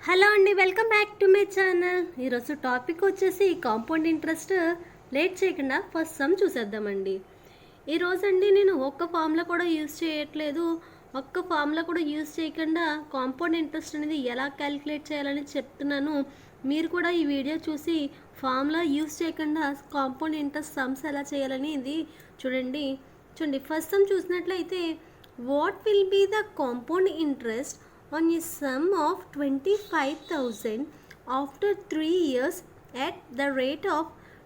Hello అండి, welcome back to my channel. ఈరోజు topic వచ్చేసి కాంపౌండ్ ఇంట్రెస్ట్. లేట్ చేయకుండా ఫస్ట్ సమ్ చూసేద్దామండి. ఈరోజు అండి నేను ఒక్క ఫార్ములా కూడా యూజ్ చేయట్లేదు. ఒక్క ఫార్ములా కూడా యూజ్ చేయకుండా కాంపౌండ్ ఇంట్రెస్ట్ అనేది ఎలా క్యాలిక్యులేట్ చేయాలని చెప్తున్నాను. మీరు కూడా ఈ వీడియో చూసి ఫార్ములా యూజ్ చేయకుండా కాంపౌండ్ ఇంట్రెస్ట్ సమ్స్ ఎలా చేయాలని ఇది చూడండి. ఫస్ట్ సమ్ చూసినట్లయితే what will be the compound interest on a sum of 25,000 after 3 years at the rate of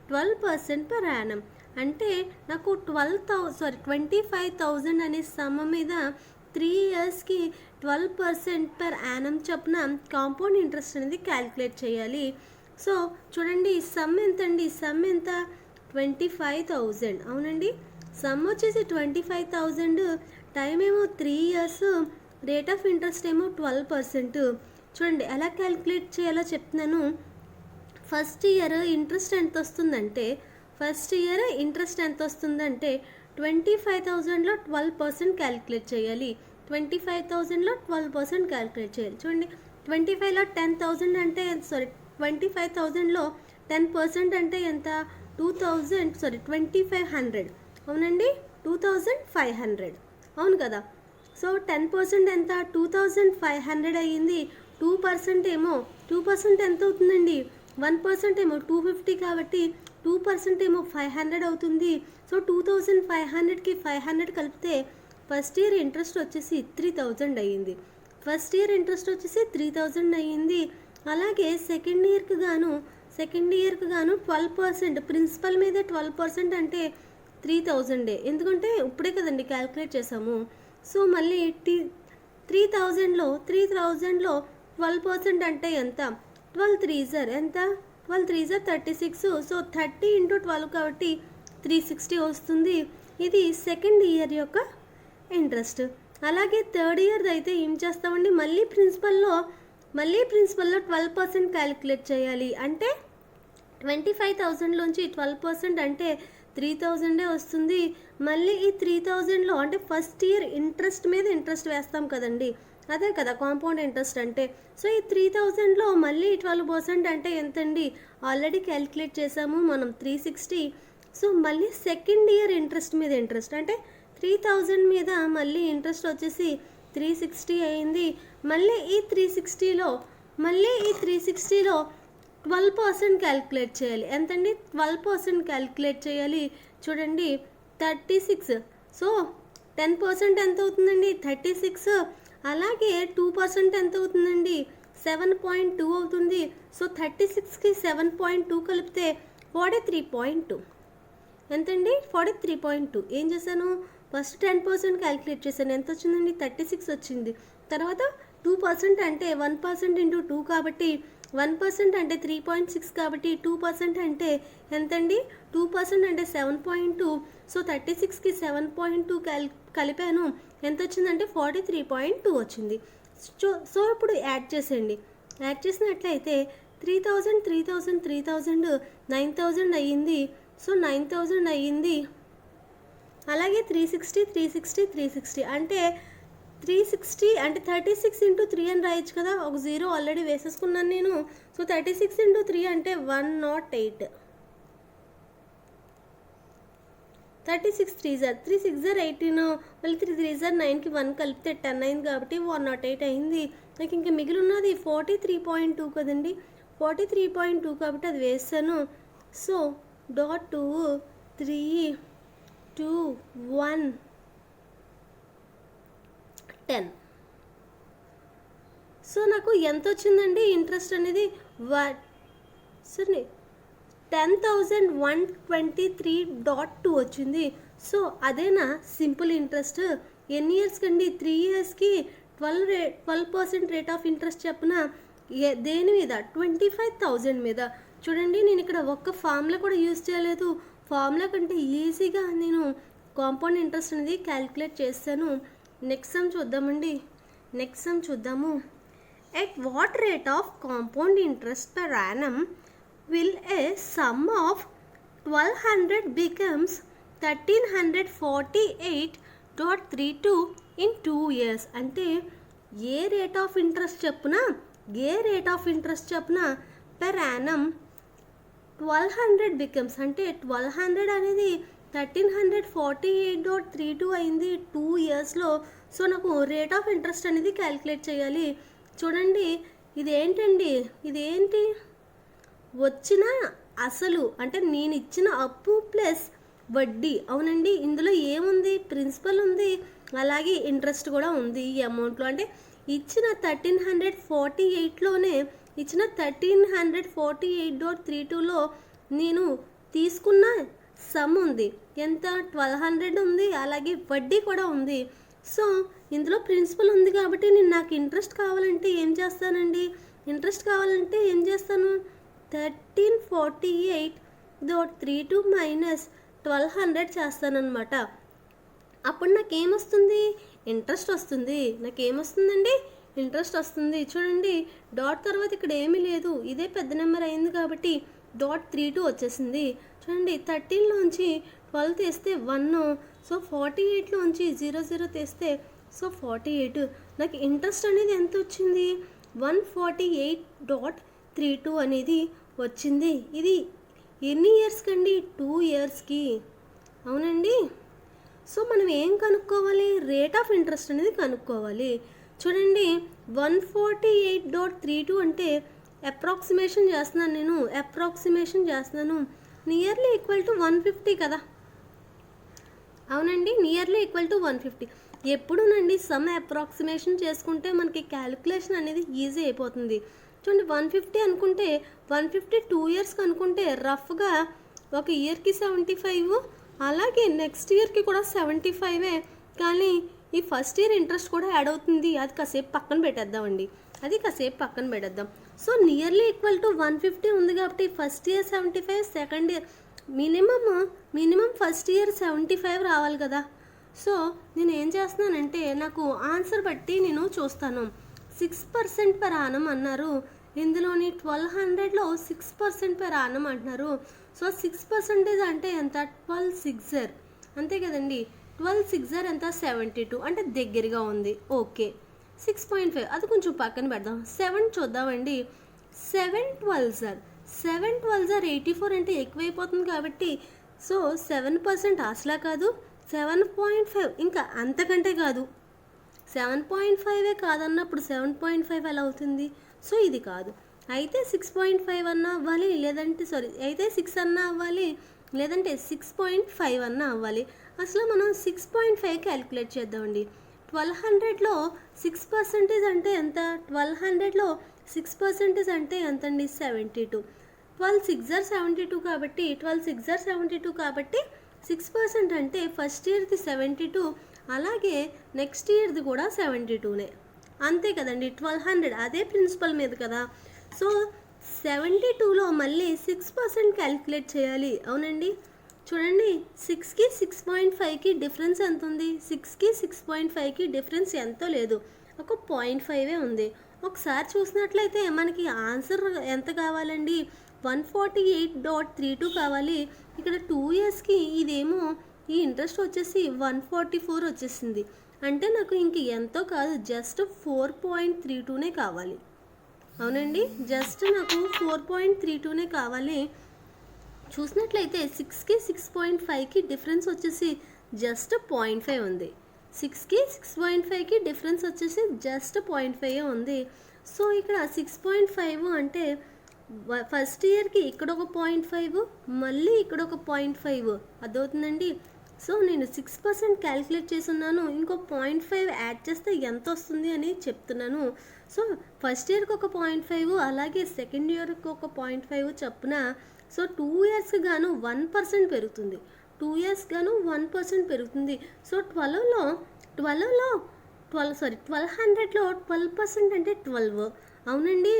12% per annum. అంటే నాకు 25,000 అనే సమ్ మీద 3 ఇయర్స్కి 12% పర్ యానం చొప్పున కాంపౌండ్ ఇంట్రెస్ట్ అనేది క్యాలిక్యులేట్ చేయాలి. సో చూడండి, ఈ సమ్ ఎంతండి? ఈ సమ్ ఎంత? 25,000. అవునండి, సమ్ వచ్చేసి 25,000, టైం ఏమో 3 ఇయర్స్, రేట్ ఆఫ్ ఇంట్రెస్ట్ ఏమో 12%. చూడండి ఎలా క్యాలిక్యులేట్ చేయాలో చెప్తున్నాను. ఫస్ట్ ఇయర్ ఇంట్రెస్ట్ ఎంత వస్తుందంటే 25,000లో 12% క్యాలిక్యులేట్ చేయాలి. 25,000లో 12% క్యాలిక్యులేట్ చేయాలి. చూడండి, 25లో 10,000 అంటే 25,000లో 10% అంటే ఎంత? 2,500. అవునండి, 2,500. అవును కదా. సో 10% ఎంత? 2,500 అయ్యింది. 2% ఏమో 2% ఎంత అవుతుందండి? 1% ఏమో 250 కాబట్టి 2% ఏమో 500 అవుతుంది. సో 2,500కి 500 కలిపితే ఫస్ట్ ఇయర్ ఇంట్రెస్ట్ వచ్చేసి 3,000 అయ్యింది. ఫస్ట్ ఇయర్ ఇంట్రెస్ట్ వచ్చేసి 3,000 అయ్యింది. అలాగే సెకండ్ ఇయర్కి గాను 12%, ప్రిన్సిపల్ మీద 12% అంటే 3,000. ఎందుకంటే ఇప్పుడే కదండి క్యాలిక్యులేట్ చేసాము. సో మళ్ళీ 3,000లో 12% అంటే ఎంత? 12 3s ఎంత? 12 3s 36. సో 30 × 12 కాబట్టి 360 వస్తుంది. ఇది సెకండ్ ఇయర్ యొక్క ఇంట్రెస్ట్. అలాగే థర్డ్ ఇయర్ అయితే ఏం చేస్తామండి? మళ్ళీ ప్రిన్సిపల్లో 12% క్యాలిక్యులేట్ చేయాలి. అంటే 25,000లోంచి 12% అంటే 3,000 వస్తుంది. మళ్ళీ ఈ 3,000లో అంటే ఫస్ట్ ఇయర్ ఇంట్రెస్ట్ మీద ఇంట్రెస్ట్ వేస్తాం కదండి, అదే కదా కాంపౌండ్ ఇంట్రెస్ట్ అంటే. సో ఈ 3,000లో మళ్ళీ 12% అంటే ఎంతండి? ఆల్రెడీ క్యాలిక్యులేట్ చేసాము మనం, 360. సో మళ్ళీ సెకండ్ ఇయర్ ఇంట్రెస్ట్ మీద ఇంట్రెస్ట్ అంటే 3,000 మీద మళ్ళీ ఇంట్రెస్ట్ వచ్చేసి 360 అయింది. మళ్ళీ ఈ 360లో 12% క్యాలిక్యులేట్ చేయాలి. ఎంతండి? 12% క్యాలిక్యులేట్ చేయాలి. చూడండి, 36. సో 10% ఎంత అవుతుందండి? 36. అలాగే 2% ఎంత అవుతుందండి? 7.2 అవుతుంది. సో 36కి 7.2 కలిపితే 43.2. ఎంతండి? 43.2. ఏం చేశాను? ఫస్ట్ 10% క్యాలిక్యులేట్ చేశాను. ఎంత వచ్చిందండి? 36 వచ్చింది. తర్వాత 2% అంటే 1% × 2 కాబట్టి 1% అంటే 3.6 కాబట్టి 2% అంటే ఎంతండి? 2% అంటే 7.2. సో 36కి 7.2 కలిపాను. ఎంత వచ్చిందంటే 43.2 వచ్చింది. సో ఇప్పుడు యాడ్ చేసేయండి. యాడ్ చేసినట్లయితే 3,000 9,000 అయ్యింది. సో 9,000 అయ్యింది. అలాగే 360 అంటే 360 అంటే 36 × 3 అని రాయొచ్చు కదా. ఒక 0 ఆల్రెడీ వేసేసుకున్నాను నేను. సో 36 × 3 అంటే 108. 36 3s 18. మళ్ళీ 3 3s 9కి 1 కలిపితే 10 అయింది కాబట్టి 108 అయింది. నాకు ఇంకా మిగిలి ఉన్నది 43.2 కదండి. 43.2 కాబట్టి అది వేస్తాను. So dot 2 3 2 1 10. సో నాకు ఎంత వచ్చిందండి ఇంట్రెస్ట్ అనేది? 10,123.2 వచ్చింది. సో అదేనా సింపుల్ ఇంట్రెస్ట్? ఎన్ని ఇయర్స్ కండి? 3 ఇయర్స్కి 12% రేట్ ఆఫ్ ఇంట్రెస్ట్ చెప్పిన దేని మీద? 25,000 మీద. చూడండి, నేను ఇక్కడ ఒక్క ఫార్ములా కూడా యూజ్ చేయలేదు. ఫార్ములా కంటే ఈజీగా నేను కాంపౌండ్ ఇంట్రెస్ట్ అనేది క్యాలిక్యులేట్ చేస్తాను. నెక్స్ట్ సమ్ చూద్దాము. At what rate of compound interest per annum will a sum of 1,200 becomes 1,348.32 in 2 years? అంటే ఏ రేట్ ఆఫ్ ఇంట్రెస్ట్ చెప్పున ఏ రేట్ ఆఫ్ ఇంట్రెస్ట్ చొప్పున పెర్ యానం 1200 బికమ్స్, అంటే 1200 అనేది 1348.32 అయింది 2 ఇయర్స్లో. సో నాకు రేట్ ఆఫ్ ఇంట్రెస్ట్ అనేది క్యాలిక్యులేట్ చేయాలి. చూడండి ఇదేంటండి, ఇదేంటి వచ్చిన అసలు అంటే నేను ఇచ్చిన అప్పు ప్లస్ వడ్డీ. అవునండి, ఇందులో ఏముంది, ప్రిన్సిపల్ ఉంది, అలాగే ఇంట్రెస్ట్ కూడా ఉంది ఈ అమౌంట్లో. అంటే ఇచ్చిన 1348లోనే ఇచ్చిన 1348.32లో నేను తీసుకున్న సమ్ ఉంది, ఎంత 1200 ఉంది, అలాగే వడ్డీ కూడా ఉంది. సో ఇందులో ప్రిన్సిపల్ ఉంది కాబట్టి నాకు ఇంట్రెస్ట్ కావాలంటే ఏం చేస్తానండి, ఇంట్రెస్ట్ కావాలంటే ఏం చేస్తాను, 1348.32 మైనస్ 1200 చేస్తానన్నమాట. అప్పుడు నాకేమొస్తుంది, ఇంట్రెస్ట్ వస్తుంది. నాకేమొస్తుందండి, ఇంట్రెస్ట్ వస్తుంది. చూడండి డాట్ తర్వాత ఇక్కడ ఏమీ లేదు, ఇదే పెద్ద నెంబర్ అయింది కాబట్టి .32 వచ్చేసింది. చూడండి 13లోంచి 12 తీస్తే 1, సో 48లోంచి 00 తీస్తే సో 48. నాకు ఇంట్రెస్ట్ అనేది ఎంత వచ్చింది, 148.32 అనేది వచ్చింది. ఇది ఎన్ని ఇయర్స్కి అండి, 2 ఇయర్స్కి. అవునండి, సో మనం ఏం కనుక్కోవాలి, రేట్ ఆఫ్ ఇంట్రెస్ట్ అనేది కనుక్కోవాలి. చూడండి 148.32 అంటే అప్రాక్సిమేషన్ చేస్తున్నాను, నియర్లీ ఈక్వల్ టు 150 కదా. అవునండి, నియర్లీ ఈక్వల్ టు 150. ఎప్పుడునండి సమ్ అప్రాక్సిమేషన్ చేసుకుంటే మనకి క్యాలిక్యులేషన్ అనేది ఈజీ అయిపోతుంది. చూడండి 150 అనుకుంటే 150 2 ఇయర్స్కి అనుకుంటే రఫ్గా ఒక ఇయర్కి 75, అలాగే నెక్స్ట్ ఇయర్కి కూడా 75. కానీ ఈ ఫస్ట్ ఇయర్ ఇంట్రెస్ట్ కూడా యాడ్ అవుతుంది, అది కాసేపు పక్కన పెట్టేద్దాం. సో నియర్లీ ఈక్వల్ టు 150 ఉంది కాబట్టి first year 75, second year minimum first year 75 రావాలి కదా. సో నేను ఏం చేస్తున్నానంటే నాకు ఆన్సర్ బట్టి నేను చూస్తాను. 6% per annum అన్నారు, ఇందులోని 1200లో 6% per annum అంటున్నారు. సో 6% అంటే ఎంత, 12/6 అంతే కదండి. 12/6 ఎంత, 72, అంటే దగ్గరగా ఉంది. ఓకే 6.5 అది కొంచెం పక్కన పెడదాం. 7 చూద్దామండి. 7/12 84 అంటే ఎక్కువైపోతుంది కాబట్టి సో 7% అసలా కాదు, 7.5 ఇంకా అంతకంటే కాదు. 7.5 కాదన్నప్పుడు 7.5 ఎలా అవుతుంది, సో ఇది కాదు. అయితే 6.5 అన్నా అవ్వాలి, లేదంటే అయితే 6 అన్నా అవ్వాలి, లేదంటే 6.5 అన్నా అవ్వాలి. అసలు మనం 6.5 క్యాలిక్యులేట్ చేద్దామండి. 1200లో 6% అంటే ఎంత, 1200లో 6% అంటే ఎంత అండి, 72. 12/6 72 కాబట్టి 12/6 72 కాబట్టి 6% అంటే ఫస్ట్ ఇయర్ది 72, అలాగే నెక్స్ట్ ఇయర్ది కూడా 72నే. అంతే కదండి, 1200 అదే ప్రిన్సిపల్ మీద కదా. సో 72లో మళ్ళీ 6% క్యాలిక్యులేట్ చేయాలి. అవునండి, చూడండి 6కి 6.5కి డిఫరెన్స్ ఎంత ఉంది, 6కి 6.5కి డిఫరెన్స్ ఎంతో లేదు, ఒక 0.5 ఉంది. ఒకసారి చూసినట్లయితే మనకి ఆన్సర్ ఎంత కావాలండి, 148.32 కావాలి. ఇక్కడ 2 ఇయర్స్కి ఇదేమో ఈ ఇంట్రెస్ట్ వచ్చేసి 144 వచ్చేసింది. అంటే నాకు ఇంక ఎంతో కాదు, జస్ట్ 4.32నే కావాలి. అవునండి, జస్ట్ నాకు 4.32నే కావాలి. చూసినట్లయితే 6కి 6.5కి డిఫరెన్స్ వచ్చేసి జస్ట్ 0.5 ఉంది. 6కి 6.5కి డిఫరెన్స్ వచ్చేసి జస్ట్ 0.5 ఉంది. సో ఇక్కడ 6.5 అంటే ఫస్ట్ ఇయర్కి ఇక్కడ ఒక 0.5, మళ్ళీ ఇక్కడ ఒక 0.5 అదవుతుందండి. సో నేను 6% క్యాలిక్యులేట్ చేస్తున్నాను, ఇంకో 0.5 యాడ్ చేస్తే ఎంత వస్తుంది అని చెప్తున్నాను. సో ఫస్ట్ ఇయర్కి ఒక 0.5, అలాగే సెకండ్ ఇయర్కి ఒక 0.5 చొప్పున. సో 2 ఇయర్స్కి గాను 1% పెరుగుతుంది, 2 ఇయర్స్ గాను 1% పెరుగుతుంది. సో 1200లో 12% అంటే 12. అవునండి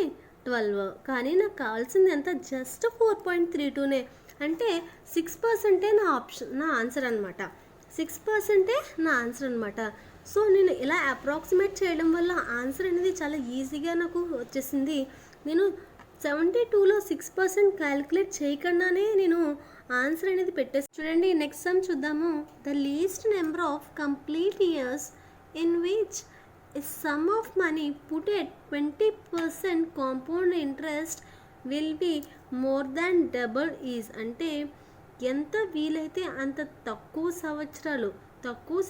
12, కానీ నాకు కావాల్సింది ఎంత, జస్ట్ 4.32నే. అంటే 6% నా ఆన్సర్ అనమాట, 6% నా ఆన్సర్ అనమాట. సో నేను ఇలా అప్రాక్సిమేట్ చేయడం వల్ల ఆన్సర్ అనేది చాలా ఈజీగా నాకు వచ్చేసింది. నేను 72లో 6% క్యాలిక్యులేట్ చేయకుండానే నేను ఆన్సర్ అనేది పెట్టేసి. చూడండి నెక్స్ట్ సమ్ చూద్దాము. The least number of complete years in which a sum of money put at 20% compound interest will be more than double is అంటే ఎంత వీలైతే అంత తక్కువ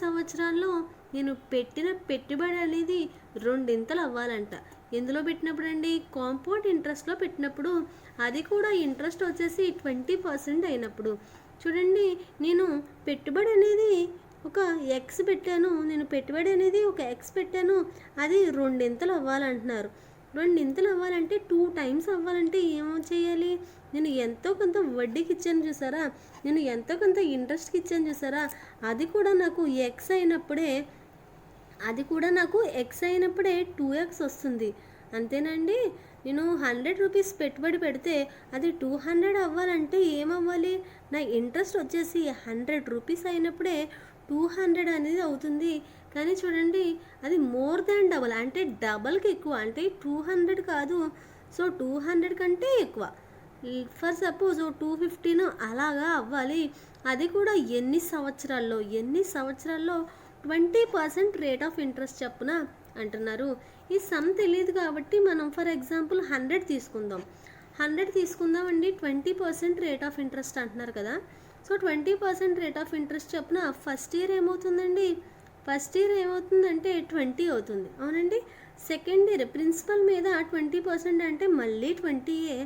సంవత్సరాల్లో నేను పెట్టిన పెట్టుబడి అనేది రెండింతలు అవ్వాలంట. ఎందులో పెట్టినప్పుడు అండి? కాంపౌండ్ ఇంట్రెస్ట్లో పెట్టినప్పుడు, అది కూడా ఇంట్రెస్ట్ వచ్చేసి 20% అయినప్పుడు. చూడండి, నేను పెట్టుబడి అనేది ఒక ఎక్స్ పెట్టాను, అది రెండింతలు అవ్వాలంటున్నారు. రెండింతలు అవ్వాలంటే 2 టైమ్స్ అవ్వాలంటే ఏమో చేయాలి? నేను ఎంతో కొంత వడ్డీకి ఇచ్చాను చూసారా, నేను ఎంతో కొంత ఇంట్రెస్ట్కి ఇచ్చాను చూసారా, అది కూడా నాకు ఎక్స్ అయినప్పుడే 2x వస్తుంది. అంతేనండి. నేను 100 రూపీస్ పెట్టుబడి పెడితే అది 200 అవ్వాలంటే ఏమవ్వాలి? నా ఇంట్రెస్ట్ వచ్చేసి 100 రూపీస్ అయినప్పుడే 200 అనేది అవుతుంది. కానీ చూడండి, అది మోర్ దాన్ డబల్, అంటే డబల్కి ఎక్కువ, అంటే 200 కాదు. సో 200 కంటే ఎక్కువ, ఫర్ సపోజ్ 215 అలాగా అవ్వాలి. అది కూడా ఎన్ని సంవత్సరాల్లో 20% రేట్ ఆఫ్ ఇంట్రెస్ట్ చొప్పున అంటున్నారు. ఈ సమ్ తెలియదు కాబట్టి మనం ఫర్ ఎగ్జాంపుల్ 100 తీసుకుందామండి. 20% రేట్ ఆఫ్ ఇంట్రెస్ట్ అంటున్నారు కదా. సో 20% రేట్ ఆఫ్ ఇంట్రెస్ట్ చొప్పున ఫస్ట్ ఇయర్ ఏమవుతుందంటే 20 అవుతుంది. అవునండి. సెకండ్ ఇయర్ ప్రిన్సిపల్ మీద 20% అంటే మళ్ళీ 20ఏ.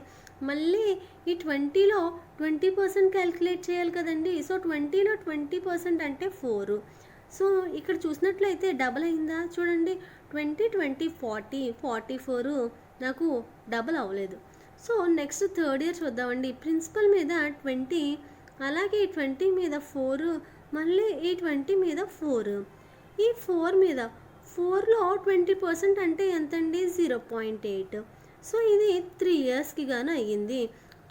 మళ్ళీ ఈ 20లో 20% క్యాలిక్యులేట్ చేయాలి కదండి. సో 20లో 20% అంటే 4. సో ఇక్కడ చూసినట్లయితే డబల్ అయిందా? చూడండి, 20, 20, 40, 44 నాకు డబల్ అవ్వలేదు. సో నెక్స్ట్ థర్డ్ ఇయర్ చూద్దామండి. ప్రిన్సిపల్ మీద 20, అలాగే ఈ 20 మీద 4, మళ్ళీ ఈ 20 మీద 4. ఈ 4లో 20% అంటే ఎంతండి? 0.8. సో ఇది 3 ఇయర్స్కి గాను అయ్యింది.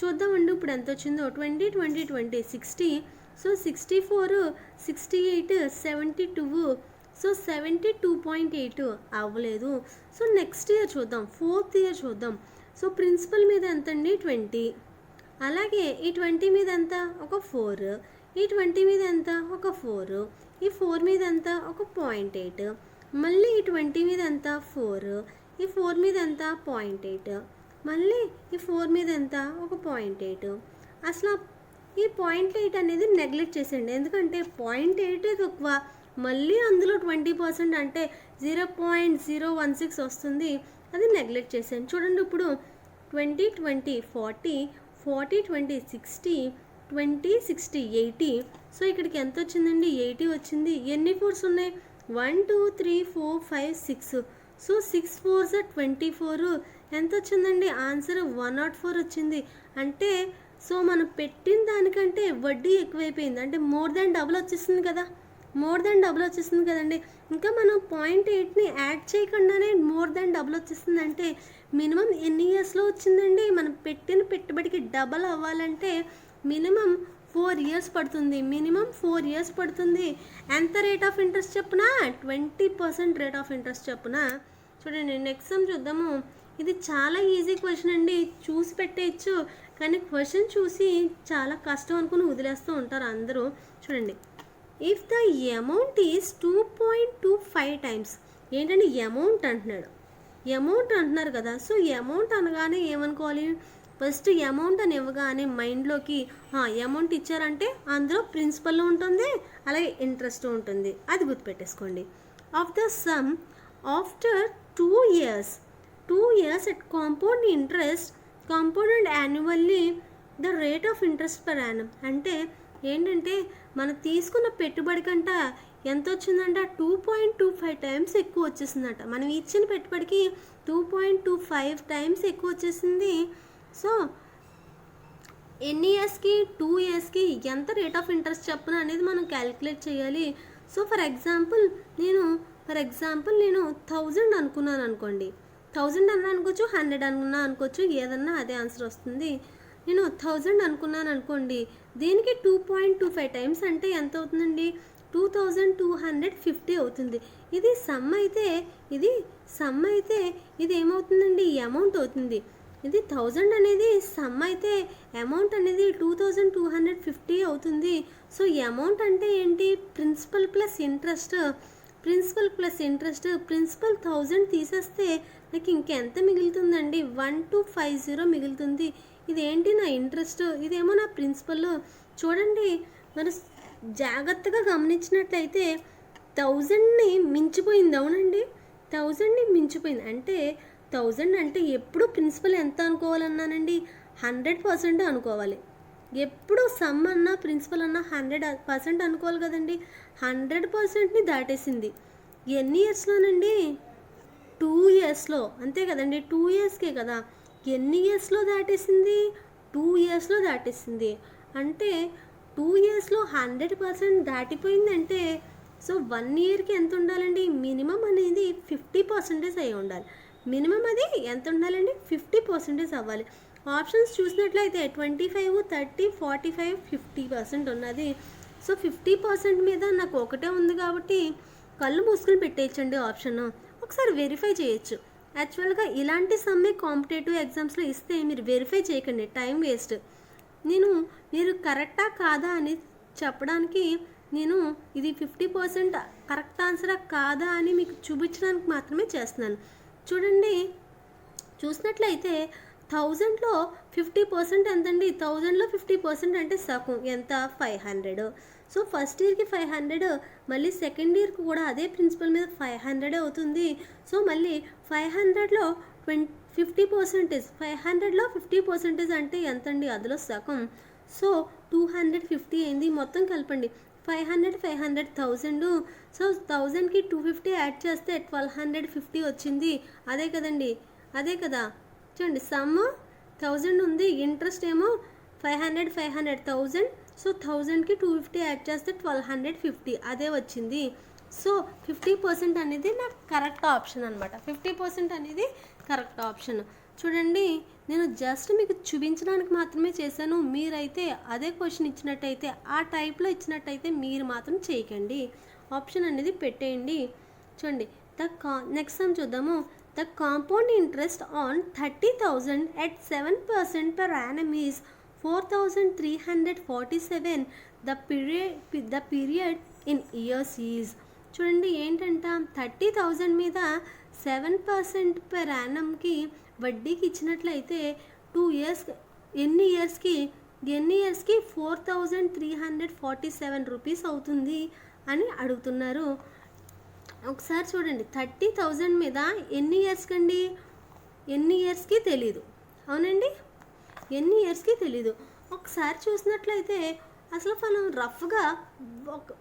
చూద్దామండి ఇప్పుడు ఎంత వచ్చిందో. 20, 20, 20, 60. సో 64, 68, 72. సో 72.8 అవ్వలేదు. సో నెక్స్ట్ ఇయర్ చూద్దాం, ఫోర్త్ ఇయర్ చూద్దాం. సో ప్రిన్సిపల్ మీద ఎంతండి? 20, అలాగే ఈ 20 మీద ఎంత? ఒక 4. ఈ 20 మీద ఎంత? ఒక 4. ఈ 4 మీద ఎంత? ఒక 0.8. మళ్ళీ ఈ 20 మీద ఎంత? 4. ఈ 4 మీద ఎంత? 0.8. మళ్ళీ ఈ 4 మీద ఎంత? ఒక 0.8. అసలు ఈ 0.8 అనేది నెగ్లెక్ట్ చేసేయండి, ఎందుకంటే 0.8 తక్కువ, మళ్ళీ అందులో 20% అంటే 0.016 వస్తుంది. అది నెగ్లెక్ట్ చేసేయండి. చూడండి ఇప్పుడు 20, 20, 40, 40, 20, 60, 20, 60, 80. సో ఇక్కడికి ఎంత వచ్చిందండి? 80 వచ్చింది. ఎన్ని 4s ఉన్నాయి? 1, 2, 3, 4, 5, 6. So 6 4s 24. ఎంత వచ్చిందండి? ఆన్సర్ 104 వచ్చింది. అంటే సో మనం పెట్టిన దానికంటే వడ్డీ ఎక్కువైపోయింది, అంటే మోర్ దాన్ డబుల్ వచ్చేస్తుంది కదండి. ఇంకా మనం 0.8ని యాడ్ చేయకుండానే మోర్ దాన్ డబుల్ వచ్చేస్తుంది. అంటే మినిమం ఎన్ని ఇయర్స్లో వచ్చిందండి? మనం పెట్టిన పెట్టుబడికి డబల్ అవ్వాలంటే మినిమం 4 ఇయర్స్ పడుతుంది. ఎంత రేట్ ఆఫ్ ఇంట్రెస్ట్ చెప్పున? 20% రేట్ ఆఫ్ ఇంట్రెస్ట్ చెప్పున. చూడండి నెక్స్ట్ సమ్ చూద్దాము. ఇది చాలా ఈజీ క్వశ్చన్ అండి, చూసి పెట్టేయచ్చు. కానీ క్వశ్చన్ చూసి చాలా కష్టం అనుకుని వదిలేస్తూ ఉంటారు అందరూ. చూడండి, if the amount is 2.25 times. ఏంటంటే అమౌంట్ అంటున్నారు కదా. సో అమౌంట్ అనగానే ఏమనుకోవాలి? ఫస్ట్ అమౌంట్ అని ఇవ్వగానే మైండ్లోకి అమౌంట్ ఇచ్చారంటే అందులో ప్రిన్సిపల్ ఉంటుంది, అలాగే ఇంట్రెస్ట్ ఉంటుంది. అది గుర్తుపెట్టేసుకోండి. Of the sum after 2 years at compound interest compounded annually the rate of interest per annum. అంటే ఏంటంటే మనం తీసుకున్న పెట్టుబడి కంట ఎంత వచ్చిందంట? 2.25 టైమ్స్ ఎక్కువ వచ్చేసిందట. మనం ఇచ్చిన పెట్టుబడికి 2.25 టైమ్స్ ఎక్కువ వచ్చేసింది. సో ఎన్ని ఇయర్స్కి? 2 ఇయర్స్కి ఎంత రేట్ ఆఫ్ ఇంట్రెస్ట్ చెప్పున అనేది మనం క్యాలిక్యులేట్ చేయాలి. సో ఫర్ ఎగ్జాంపుల్ నేను 1000 అనుకున్నాను అనుకోండి. 1000 అన్నా అనుకోవచ్చు, 100 అన్నా అనుకోవచ్చు, ఏదన్నా అదే ఆన్సర్ వస్తుంది. నేను 1000 అనుకున్నాను అనుకోండి. దీనికి 2.25 టైమ్స్ అంటే ఎంత అవుతుందండి? 2250 అవుతుంది. ఇది సమ్ అయితే ఇది ఏమవుతుందండి? అమౌంట్ అవుతుంది. ఇది 1000 అనేది సమ్ అయితే అమౌంట్ అనేది 2250 అవుతుంది. సో అమౌంట్ అంటే ఏంటి? Principal plus interest. Principal plus interest, principal 1000 తీసేస్తే నాకు ఇంకెంత మిగులుతుందండి? 1250 మిగులుతుంది. ఇదేంటి నా ఇంట్రెస్ట్, ఇదేమో నా ప్రిన్సిపల్. చూడండి, మనం జాగ్రత్తగా గమనించినట్లయితే 1000ని మించిపోయింది. అవునండి, 1000ని మించిపోయింది. అంటే 1000 అంటే ఎప్పుడు ప్రిన్సిపల్ ఎంత అనుకోవాలన్నానండి? 100% అనుకోవాలి. ఎప్పుడు సమ్ అన్నా ప్రిన్సిపల్ అన్నా 100% అనుకోవాలి కదండి. 100%ని దాటేసింది. ఎన్ని ఇయర్స్లోనండి? 2 ఇయర్స్లో. అంతే కదండి, 2 ఇయర్స్కే కదా. ఎన్ని ఇయర్స్లో దాటేసింది? 2 ఇయర్స్లో దాటేసింది. అంటే 2 ఇయర్స్లో 100% దాటిపోయిందంటే సో 1 ఇయర్కి ఎంత ఉండాలండి? మినిమం అనేది 50% అయి ఉండాలి. మినిమం అది ఎంత ఉండాలండి? 50% అవ్వాలి. ఆప్షన్స్ చూసినట్లయితే 25, 30, 45, 50% ఉన్నది. సో 50% మీద నాకు ఒకటే ఉంది కాబట్టి కళ్ళు మూసుకొని పెట్టేయచ్చండి ఆప్షన్. ఒకసారి వెరిఫై చేయొచ్చు. యాక్చువల్గా ఇలాంటి సమ్మె కాంపిటేటివ్ ఎగ్జామ్స్లో ఇస్తే మీరు వెరిఫై చేయకండి, టైం వేస్ట్. మీరు కరెక్టా కాదా అని చెప్పడానికి నేను ఇది 50% కరెక్ట్ ఆన్సరా కాదా అని మీకు చూపించడానికి మాత్రమే చేస్తున్నాను. చూడండి, చూసినట్లయితే 1000లో 50% ఎంతండి? 1000లో 50% అంటే సగం ఎంత? 500. సో ఫస్ట్ ఇయర్కి 500, మళ్ళీ సెకండ్ ఇయర్కి కూడా అదే ప్రిన్సిపల్ మీద 500 అవుతుంది. సో మళ్ళీ 500లో 50%, 500లో 50% అంటే ఎంతండి? అందులో సగం. సో 250 అయింది. మొత్తం కలపండి. 500, 500, 1000. సో 1000కి 250 యాడ్ చేస్తే 1250 వచ్చింది. అదే కదండి, అదే కదా. చూడండి, సమ్ 1000 ఉంది, ఇంట్రెస్ట్ ఏమో 500, 500, 1000. సో 1000కి 250 యాడ్ చేస్తే 1250 అదే వచ్చింది. సో 50% అనేది నాకు కరెక్ట్ ఆప్షన్ అనమాట. 50% అనేది కరెక్ట్ ఆప్షన్. చూడండి, నేను జస్ట్ మీకు చూపించడానికి మాత్రమే చేశాను. మీరైతే అదే క్వశ్చన్ ఇచ్చినట్టయితే, ఆ టైప్లో ఇచ్చినట్టయితే మీరు మాత్రం చేయకండి, ఆప్షన్ అనేది పెట్టేయండి. చూడండి, నెక్స్ట్ సమ్ చూద్దాము. The compound interest on 30,000 at 7% per annum is 4,347. The period in years is. చూడండి, ఏంటంట 30,000 మీద 7% per annumకి వడ్డీకి ఇచ్చినట్లయితే 2 ఇయర్స్, ఎన్ని ఇయర్స్కి 4,347 రూపీస్ అవుతుంది అని అడుగుతున్నారు. ఒకసారి చూడండి, 30,000 మీద ఎన్ని ఇయర్స్కి అండి? ఎన్ని ఇయర్స్కి తెలీదు. అవునండి, ఎన్ని ఇయర్స్కి తెలీదు. ఒకసారి చూసినట్లయితే అసలు మనం రఫ్గా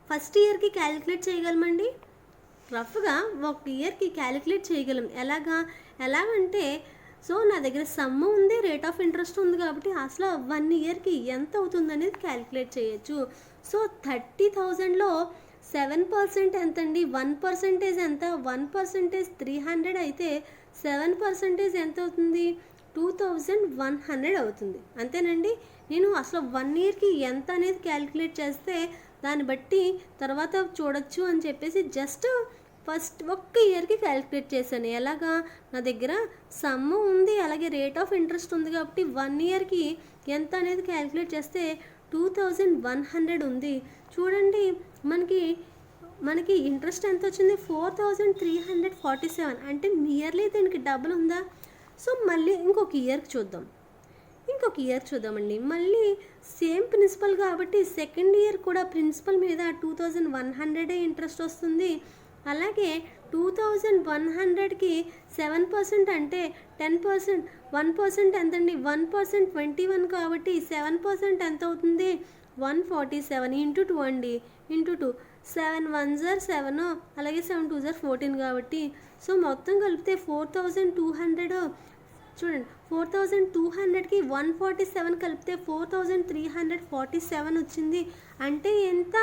ఫస్ట్ ఇయర్కి క్యాలిక్యులేట్ చేయగలమండి. రఫ్గా ఒక ఇయర్కి క్యాలిక్యులేట్ చేయగలం. ఎలాగంటే సో నా దగ్గర సమ్ ఉంది, రేట్ ఆఫ్ ఇంట్రెస్ట్ ఉంది కాబట్టి అసలు 1 ఇయర్కి ఎంత అవుతుంది అనేది క్యాలిక్యులేట్ చేయొచ్చు. సో 30,000లో 7% ఎంతండి? 1% ఎంత? 1% 300 అయితే 7% ఎంత అవుతుంది? 2100 అవుతుంది. అంతేనండి. నేను అసలు 1 ఇయర్కి ఎంత అనేది క్యాలిక్యులేట్ చేస్తే దాన్ని బట్టి తర్వాత చూడొచ్చు అని చెప్పేసి జస్ట్ ఫస్ట్ ఒక్క ఇయర్కి క్యాలిక్యులేట్ చేశాను. ఎలాగా? నా దగ్గర సమ్ ఉంది, అలాగే రేట్ ఆఫ్ ఇంట్రెస్ట్ ఉంది కాబట్టి 1 ఇయర్కి ఎంత అనేది క్యాలిక్యులేట్ చేస్తే 2100 ఉంది. చూడండి, మనకి ఇంట్రెస్ట్ ఎంత వచ్చింది? 4,347. అంటే నియర్లీ దీనికి డబుల్ ఉందా? సో మళ్ళీ ఇంకొక ఇయర్కి చూద్దామండి. మళ్ళీ సేమ్ ప్రిన్సిపల్ కాబట్టి సెకండ్ ఇయర్ కూడా ప్రిన్సిపల్ మీద 2100 ఇంట్రెస్ట్ వస్తుంది. అలాగే 2100కి 7% అంటే 10%, 1% ఎంతండి? 1% 21 కాబట్టి 7% ఎంత అవుతుంది? 147 ఇంటూ 2 అండి, ఇంటూ 2. 7 1s are 7, అలాగే 7 2s are 14 కాబట్టి సో మొత్తం కలిపితే 4,200. చూడండి, 4,200కి 147 కలిపితే 4,347 వచ్చింది. అంటే ఎంత?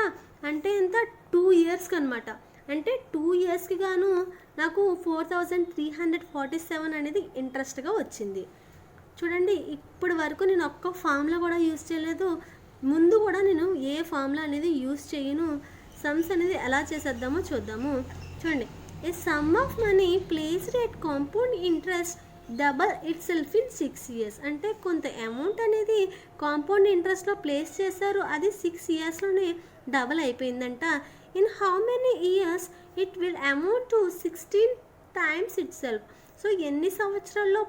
2 ఇయర్స్కి అనమాట. అంటే 2 ఇయర్స్కి గాను నాకు 4,347 అనేది ఇంట్రెస్ట్గా వచ్చింది. చూడండి, ఇప్పటి వరకు నేను ఒక్క ఫార్ములా కూడా యూజ్ చేయలేదు. ముందు కూడా నేను ఏ ఫార్ములా అనేది యూజ్ చేయను. సమ్స్ అనేది ఎలా చేసేద్దామో చూద్దాము. చూడండి, a sum of money placed at compound interest double itself in 6 years. అంటే కొంత అమౌంట్ అనేది కాంపౌండ్ ఇంట్రెస్ట్లో ప్లేస్ చేశారు, అది 6 ఇయర్స్లోనే డబల్ అయిపోయిందంట. In how many years it will amount to 16 times itself. So ఎన్ని సంవత్సరాల్లో,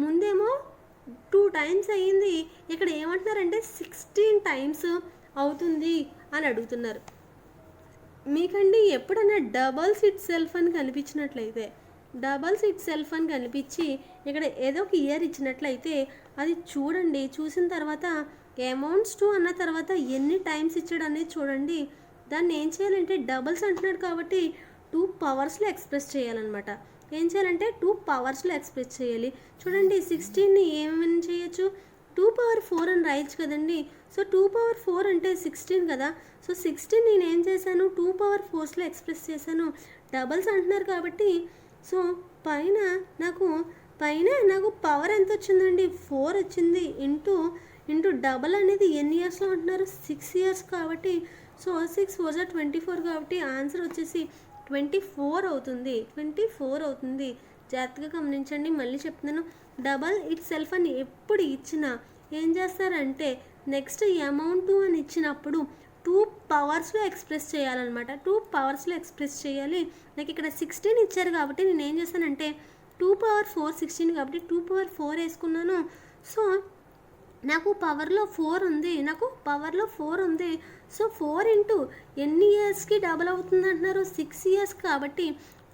ముందేమో 2 టైమ్స్ అయ్యింది, ఇక్కడ ఏమంటున్నారంటే 16 టైమ్స్ అవుతుంది అని అడుగుతున్నారు. మీకండి ఎప్పుడైనా డబల్స్ ఇట్ సెల్ఫ్ అని కనిపించినట్లయితే, డబల్స్ ఇట్ సెల్ఫ్ అని కనిపించి ఇక్కడ ఏదో ఒక ఇయర్ ఇచ్చినట్లయితే అది చూడండి. చూసిన తర్వాత అమౌంట్స్ టు అన్న తర్వాత ఎన్ని టైమ్స్ ఇచ్చాడు అనేది చూడండి. దాన్ని ఏం చేయాలంటే డబల్స్ అంటున్నాడు కాబట్టి 2 పవర్స్లో ఎక్స్ప్రెస్ చేయాలన్నమాట. ఏం చేయాలంటే 2 పవర్స్లో ఎక్స్ప్రెస్ చేయాలి. చూడండి 16ని ఏమని చేయొచ్చు, 2/4 అని రాయొచ్చు కదండి. సో 2/4 అంటే 16 కదా. సో 16 నేను ఏం చేశాను, 2/4లో ఎక్స్ప్రెస్ చేశాను. డబల్స్ అంటున్నారు కాబట్టి సో పైన నాకు పవర్ ఎంత వచ్చిందండి, 4 వచ్చింది. ఇంటూ డబల్ అనేది ఎన్ని ఇయర్స్లో అంటున్నారు, 6 ఇయర్స్ కాబట్టి సో 6 4 24 కాబట్టి ఆన్సర్ వచ్చేసి 24 అవుతుంది. 24 అవుతుంది. జాగ్రత్తగా గమనించండి. మళ్ళీ చెప్తున్నాను, డబల్ ఇట్ సెల్ఫ్ అని ఎప్పుడు ఇచ్చినా ఏం చేస్తారంటే నెక్స్ట్ అమౌంట్ అని ఇచ్చినప్పుడు 2 పవర్స్లో ఎక్స్ప్రెస్ చేయాలన్నమాట. 2 పవర్స్లో ఎక్స్ప్రెస్ చేయాలి. నాకు ఇక్కడ 16 ఇచ్చారు కాబట్టి నేను ఏం చేశానంటే 2/4 16 కాబట్టి 2/4 వేసుకున్నాను. సో నాకు పవర్లో 4 ఉంది. సో 4 ఇంటూ ఎన్ని ఇయర్స్కి డబల్ అవుతుంది అంటున్నారు, 6 ఇయర్స్ కాబట్టి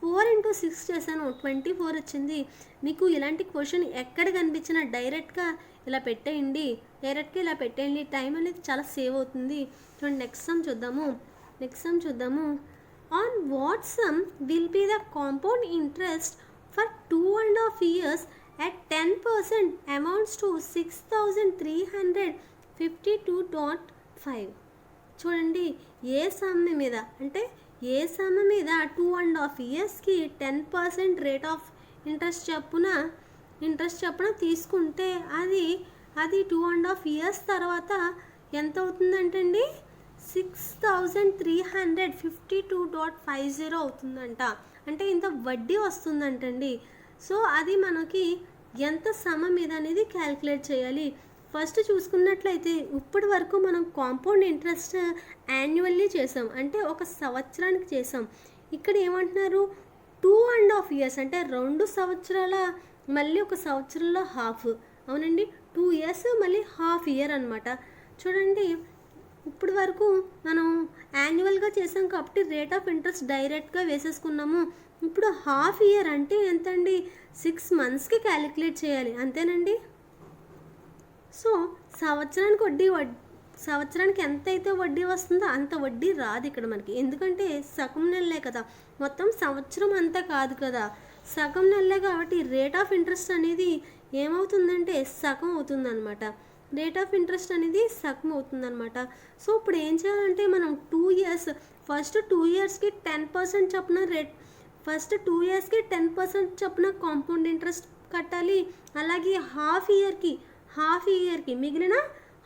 4 ఇంటూ 6 చేశాను, 24 వచ్చింది. మీకు ఇలాంటి క్వశ్చన్ ఎక్కడ కనిపించినా డైరెక్ట్గా ఇలా పెట్టేయండి. టైం అనేది చాలా సేవ్ అవుతుంది. చూడండి నెక్స్ట్ సమ్ చూద్దాము. On what some will be the compound interest for 2.5 years at 10% amounts to 6352.5. చూడండి ఏ సమ్ మీద 2.5 yearsకి 10% రేట్ ఆఫ్ ఇంట్రెస్ట్ చొప్పున తీసుకుంటే అది 2.5 years తర్వాత ఎంత అవుతుందంటే అండి 6352.50 అవుతుందంట. అంటే ఇంత వడ్డీ వస్తుందంటండి. సో అది మనకి ఎంత సమ మీద అనేది క్యాలిక్యులేట్ చేయాలి. ఫస్ట్ చూసుకున్నట్లయితే ఇప్పటి వరకు మనం కాంపౌండ్ ఇంట్రెస్ట్ యాన్యువల్లీ చేసాం, అంటే ఒక సంవత్సరానికి చేసాం. ఇక్కడ ఏమంటున్నారు 2.5 years అంటే 2 సంవత్సరాల మళ్ళీ ఒక సంవత్సరంలో హాఫ్. అవునండి, 2 years మళ్ళీ హాఫ్ ఇయర్ అనమాట. చూడండి ఇప్పుడు వరకు మనం యాన్యువల్గా చేసాం కాబట్టి రేట్ ఆఫ్ ఇంట్రెస్ట్ డైరెక్ట్గా వేసేసుకున్నాము. ఇప్పుడు హాఫ్ ఇయర్ అంటే ఎంత అండి, 6 monthsకి క్యాలిక్యులేట్ చేయాలి, అంతేనండి. సో సంవత్సరానికి ఎంత అయితే వడ్డీ వస్తుందో అంత వడ్డీ రాదు ఇక్కడ మనకి. ఎందుకంటే సగం నెలలే కదా, మొత్తం సంవత్సరం అంతా కాదు కదా, సగం నెలలే కాబట్టి రేట్ ఆఫ్ ఇంట్రెస్ట్ అనేది ఏమవుతుందంటే సగం అవుతుందన్నమాట. సో ఇప్పుడు ఏం చేయాలంటే మనం 2 years ఫస్ట్ 2 yearsకి 10% చొప్పున ఫస్ట్ 2 yearsకి 10% చొప్పున కాంపౌండ్ ఇంట్రెస్ట్ కట్టాలి. అలాగే హాఫ్ ఇయర్కి మిగిలిన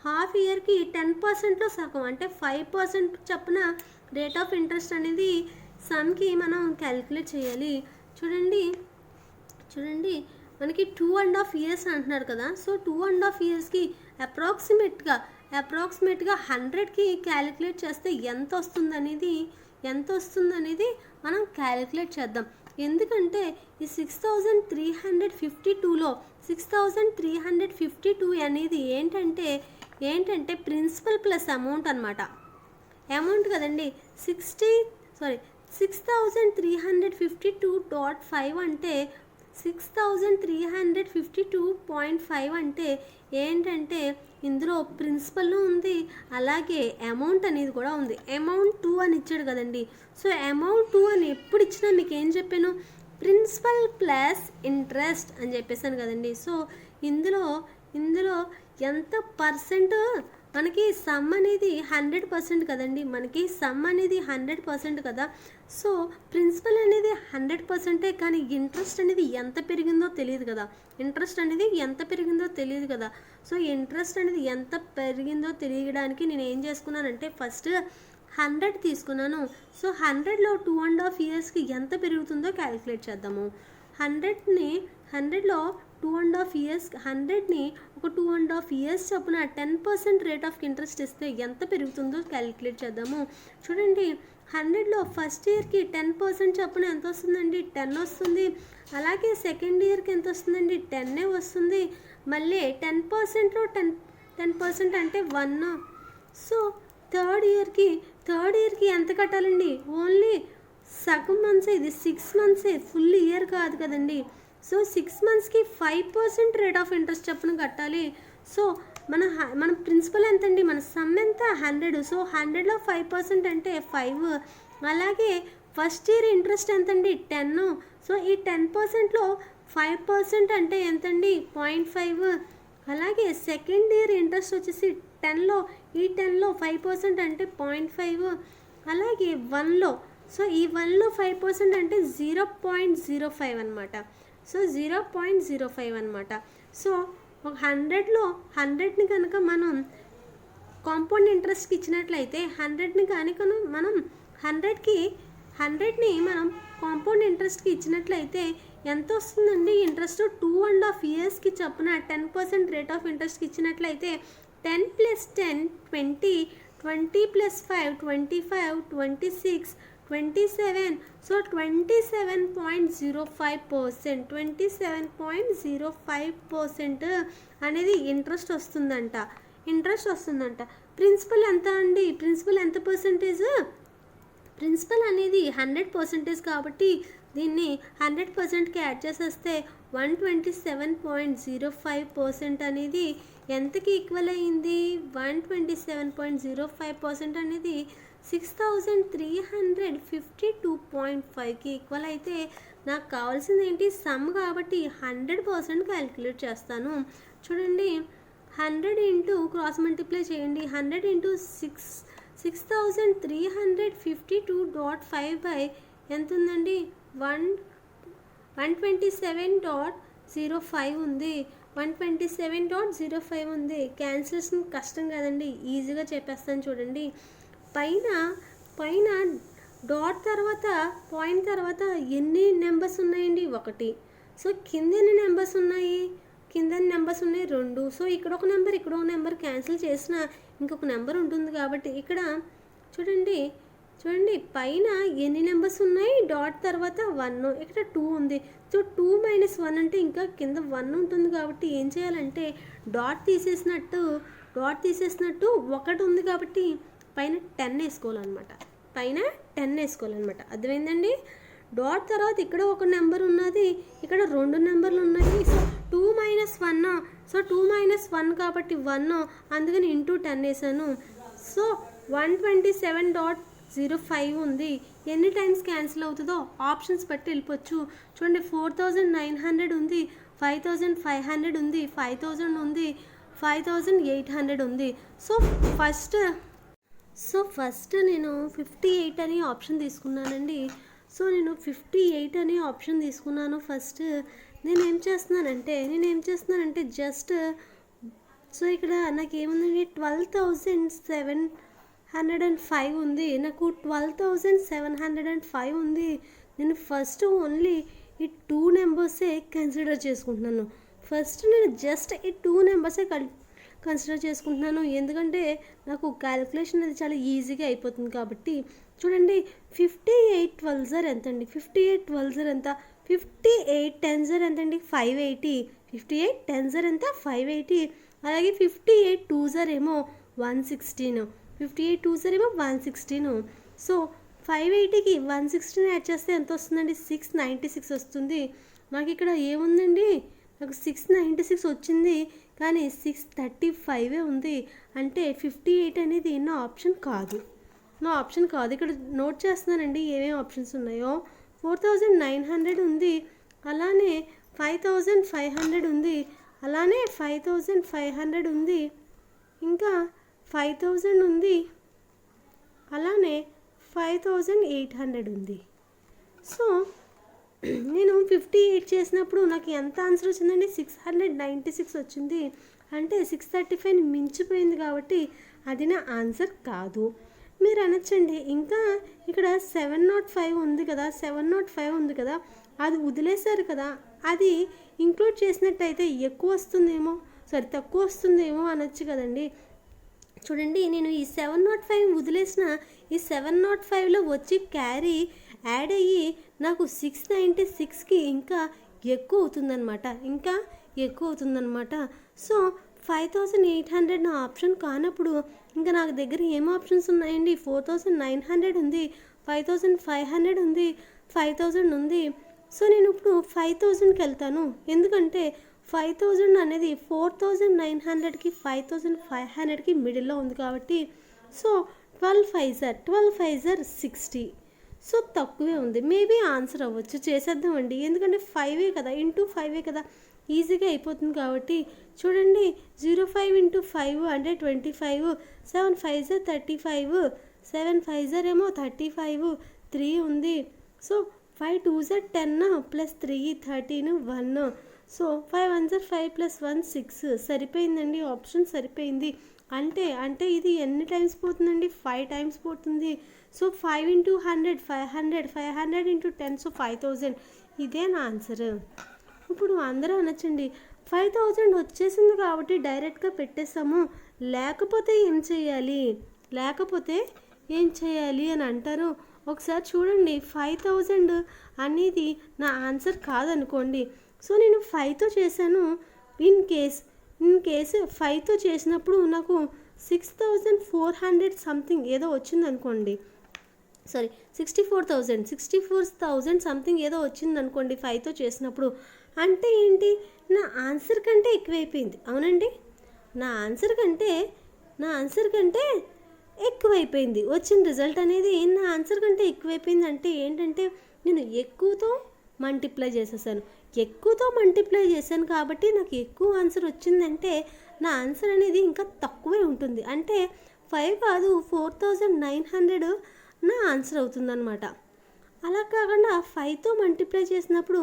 హాఫ్ ఇయర్కి 10%లో సగం అంటే 5% చొప్పున రేట్ ఆఫ్ ఇంట్రెస్ట్ అనేది సమ్కి మనం క్యాలిక్యులేట్ చేయాలి. చూడండి మనకి 2.5 years అంటున్నారు కదా. సో 2.5 yearsకి అప్రాక్సిమేట్గా 100కి క్యాలిక్యులేట్ చేస్తే ఎంత వస్తుందనేది మనం క్యాలిక్యులేట్ చేద్దాం. ఎందుకంటే ఈ 6352 అనేది ఏంటంటే ప్రిన్సిపల్ ప్లస్ అమౌంట్ అనమాట. అమౌంట్ కదండి. 6352.5 అంటే 6352.5 అంటే ఏంటంటే ఇందులో ప్రిన్సిపల్ ఉంది, అలాగే అమౌంట్ అనేది కూడా ఉంది. అమౌంట్ 2 అని ఇచ్చాడు కదండి. సో అమౌంట్ 2 అని ఎప్పుడు ఇచ్చినా మీకు ఏం చెప్పాను, ప్రిన్సిపల్ ప్లస్ ఇంట్రెస్ట్ అని చెప్పేసాను కదండి. సో ఇందులో ఎంత పర్సెంట్ మనకి సమ్ అనేది 100% కదండి. మనకి సమ్ అనేది 100% కదా. సో ప్రిన్సిపల్ అనేది 100%, కానీ ఇంట్రెస్ట్ అనేది ఎంత పెరిగిందో తెలియదు కదా. సో ఇంట్రెస్ట్ అనేది ఎంత పెరిగిందో తెలియడానికి నేను ఏం చేసుకున్నానంటే ఫస్ట్ 100 తీసుకున్నాను. సో 100లో 2.5 yearsకి ఎంత పెరుగుతుందో క్యాలిక్యులేట్ చేద్దాము. 100ని ఒక 2.5 years చొప్పున 10% రేట్ ఆఫ్ ఇంట్రెస్ట్ ఇస్తే ఎంత పెరుగుతుందో క్యాలిక్యులేట్ చేద్దాము. చూడండి 100లో ఫస్ట్ ఇయర్కి 10% చొప్పున ఎంత వస్తుందండి? 10 వస్తుంది. అలాగే సెకండ్ ఇయర్కి ఎంత వస్తుందండి? 10 వస్తుంది. మళ్ళీ 10%లో 10% అంటే 1. సో థర్డ్ ఇయర్కి ఎంత కట్టాలండి? ఓన్లీ సగం మంత్సే, ఇది 6 మంత్సే, ఫుల్ ఇయర్ కాదు కదండి. సో 6 మంత్స్కి 5% రేట్ ఆఫ్ ఇంట్రెస్ట్ చొప్పున కట్టాలి. సో మన ప్రిన్సిపల్ ఎంతండి? మన సమ్ ఎంత? 100. సో 100లో 5% అంటే 5. అలాగే ఫస్ట్ ఇయర్ ఇంట్రెస్ట్ ఎంతండి? 10. సో ఈ 10%లో 5% అంటే ఎంతండి? 0.5. అలాగే సెకండ్ ఇయర్ ఇంట్రెస్ట్ వచ్చేసి 10లో 5% అంటే 0.5. అలాగే 1లో, సో ఈ 1లో 5% అంటే 0.05 అనమాట. సో 0.05 అనమాట. సో 100లో 100ని కనుక మనం కాంపౌండ్ ఇంట్రెస్ట్కి ఇచ్చినట్లయితే 100ని కనుక మనం 100ని మనం కాంపౌండ్ ఇంట్రెస్ట్కి ఇచ్చినట్లయితే ఎంత వస్తుందండి? ఇంట్రెస్ట్ 2.5 ఇయర్స్కి చొప్పున 10% రేట్ ఆఫ్ ఇంట్రెస్ట్కి ఇచ్చినట్లయితే 10 + 10 20, 20 + 5 25, 26, 27. సో 27.05%, 27.05% అనేది ఇంట్రెస్ట్ వస్తుందంట. ప్రిన్సిపల్ ఎంత అండి? ప్రిన్సిపల్ ఎంత పర్సెంటేజ్? ప్రిన్సిపల్ అనేది 100% కాబట్టి దీన్ని 100%కి యాడ్ చేసేస్తే 127.05% అనేది ఎంతకి ఈక్వల్ అయ్యింది? 127.05% అనేది 6352.5కి ఈక్వల్ అయితే నాకు కావాల్సింది ఏంటి? సమ్ కాబట్టి 100% క్యాలిక్యులేట్ చేస్తాను. చూడండి, 100 ఇంటూ క్రాస్ మల్టిప్లై చేయండి. 100 ఇంటూ 6352.5 బై ఎంత ఉందండి? 127.05 ఉంది. 127.05 ఉంది. క్యాన్సిలేషన్ కష్టం కదండి, ఈజీగా చెప్పేస్తాను. చూడండి, పైన డాట్ తర్వాత పాయింట్ తర్వాత ఎన్ని నెంబర్స్ ఉన్నాయండి? 1. సో కింద ఎన్ని నెంబర్స్ ఉన్నాయి? 2. సో ఇక్కడ ఒక నెంబర్ క్యాన్సిల్ చేసిన ఇంకొక నెంబర్ ఉంటుంది కాబట్టి ఇక్కడ చూడండి పైన ఎన్ని నెంబర్స్ ఉన్నాయి? డాట్ తర్వాత 1, ఇక్కడ 2 ఉంది. సో 2 - 1 అంటే ఇంకా కింద 1 ఉంటుంది కాబట్టి ఏం చేయాలంటే డాట్ తీసేసినట్టు 1 ఉంది కాబట్టి పైన 10 వేసుకోవాలన్నమాట. అర్థమైందండి? డాట్ తర్వాత ఇక్కడ ఒక నెంబర్ ఉన్నది, ఇక్కడ 2 నెంబర్లు ఉన్నాయి. సో 2 - 1, సో 2 - 1 కాబట్టి 1, అందుకని ఇంటూ 10 వేసాను. సో 127.05 ఉంది. ఎన్ని టైమ్స్ క్యాన్సిల్ అవుతుందో ఆప్షన్స్ బట్టి వెళ్ళిపోవచ్చు. చూడండి, 4900 ఉంది, 5500 ఉంది, 5000 ఉంది, 5800 ఉంది. సో ఫస్ట్ నేను 58 అనే ఆప్షన్ తీసుకున్నానండి. ఫస్ట్ నేనేం చేస్తున్నానంటే సో ఇక్కడ నాకు ఏముందండి? 12,705 ఉంది. నాకు 12,705 ఉంది. నేను ఫస్ట్ ఓన్లీ ఈ 2 నెంబర్సే కన్సిడర్ చేసుకుంటున్నాను. ఈ 2 నెంబర్సే కన్సిడర్ చేసుకుంటున్నాను. ఎందుకంటే నాకు క్యాలిక్యులేషన్ అది చాలా ఈజీగా అయిపోతుంది కాబట్టి. చూడండి, 58 12 ఎంతండి? 58 12 ఎంత? 58 10 ఎంతండి? 580. 58 10 ఎంత? 580. అలాగే 58 2 ఏమో 116. 58 2 ఏమో 116. సో 580కి 116 యాడ్ చేస్తే ఎంత వస్తుందండి? 696 వస్తుంది. నాకు ఇక్కడ ఏముందండి? నాకు 696 వచ్చింది, కానీ 635 ఉంది. అంటే 58 అనేది నా ఆప్షన్ కాదు. ఇక్కడ నోట్ చేస్తున్నానండి ఏమేమి ఆప్షన్స్ ఉన్నాయో. 4900 ఉంది, అలానే 5500 ఉంది, అలానే 5500 ఉంది, ఇంకా 5000 ఉంది, అలానే 5800 ఉంది. సో నేను 58 చేసినప్పుడు నాకు ఎంత ఆన్సర్ వచ్చిందండి? 696 వచ్చింది. అంటే 635ని మించిపోయింది కాబట్టి అది నా ఆన్సర్ కాదు. మీరు అనొచ్చండి, ఇంకా ఇక్కడ 705 ఉంది కదా, అది వదిలేశారు కదా, అది ఇంక్లూడ్ చేసినట్టయితే తక్కువ వస్తుందేమో అనొచ్చు కదండి. చూడండి నేను ఈ 705 వదిలేసిన ఈ 705లో వచ్చి క్యారీ యాడ్ అయ్యి నాకు 696కి ఇంకా ఎక్కువ అవుతుందన్నమాట, ఇంకా ఎక్కువ అవుతుందన్నమాట. సో 5800 నా ఆప్షన్ కానప్పుడు ఇంకా నాకు దగ్గర ఏం ఆప్షన్స్ ఉన్నాయండి? 4900 ఉంది, 5500 ఉంది, 5000 ఉంది. సో నేను ఇప్పుడు 5000కి వెళ్తాను, ఎందుకంటే 5000 అనేది 4900కి 5500కి మిడిల్లో ఉంది కాబట్టి. సో 12 60. సో తక్కువే ఉంది, మేబీ ఆన్సర్ అవ్వచ్చు. చేసేద్దామండి, ఎందుకంటే 5 కదా, ఇంటూ 5 కదా, ఈజీగా అయిపోతుంది కాబట్టి. చూడండి 05 × 5 అంటే 25, 7 5 35, 7 5 ఏమో 35, 3 ఉంది. So 5 2 10 plus 3 13 1. సో 5 1 5 + 1 6. సరిపోయిందండి, ఆప్షన్ సరిపోయింది. అంటే ఇది ఎన్ని టైమ్స్ పోతుందండి? 5 టైమ్స్ పోతుంది. So 5 × 100 500, 500 × 10, so 5000. ఇదే నా ఆన్సర్. ఇప్పుడు అందరూ అనొచ్చండి 5000 వచ్చేసింది కాబట్టి డైరెక్ట్గా పెట్టేస్తాము, లేకపోతే ఏం చేయాలి అని అంటారు. ఒకసారి చూడండి, 5000 అనేది నా ఆన్సర్ కాదనుకోండి. సో నేను 5తో చేశాను. ఇన్ కేస్ 5తో చేసినప్పుడు నాకు 6400 సంథింగ్ ఏదో వచ్చిందనుకోండి, సారీ 64,000 సంథింగ్ ఏదో వచ్చిందనుకోండి 5తో చేసినప్పుడు. అంటే ఏంటి? నా ఆన్సర్ కంటే ఎక్కువైపోయింది, అవునండి. నా ఆన్సర్ కంటే ఎక్కువైపోయింది, వచ్చిన రిజల్ట్ అనేది నా ఆన్సర్ కంటే ఎక్కువైపోయింది. అంటే ఏంటంటే నేను ఎక్కువతో మల్టిప్లై చేశాను కాబట్టి నాకు ఎక్కువ ఆన్సర్ వచ్చిందంటే నా ఆన్సర్ అనేది ఇంకా తక్కువే ఉంటుంది. అంటే 5 కాదు 4900 నా ఆన్సర్ అవుతుందన్నమాట. అలా కాకుండా 5తో మల్టిప్లై చేసినప్పుడు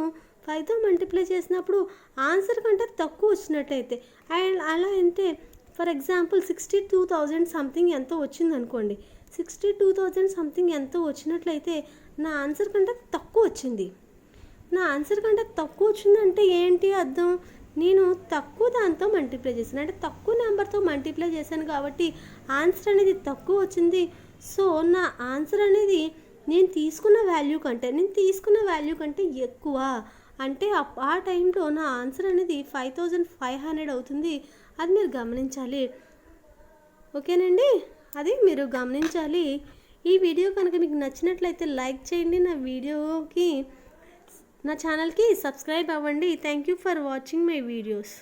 ఆన్సర్ కంటే తక్కువ వచ్చినట్లయితే, అండ్ అలా అంటే ఫర్ ఎగ్జాంపుల్ 62,000 సంథింగ్ ఎంతో వచ్చిందనుకోండి, 62,000 సంథింగ్ ఎంతో వచ్చినట్లయితే నా ఆన్సర్ కంటే తక్కువ వచ్చింది. నా ఆన్సర్ కంటే తక్కువ వచ్చిందంటే ఏంటి అర్థం? నేను తక్కువ దాంతో మల్టిప్లై చేశాను, అంటే తక్కువ నెంబర్తో మల్టిప్లై చేశాను కాబట్టి ఆన్సర్ అనేది తక్కువ వచ్చింది. సో నా ఆన్సర్ అనేది నేను తీసుకున్న వాల్యూ కంటే ఎక్కువ. అంటే ఆ టైంలో నా ఆన్సర్ అనేది 5500 అవుతుంది. అది మీరు గమనించాలి, ఓకేనండి, అది మీరు గమనించాలి. ఈ వీడియో కనుక మీకు నచ్చినట్లయితే లైక్ చేయండి, నా ఛానల్కి సబ్స్క్రైబ్ అవ్వండి. Thank you for watching my videos.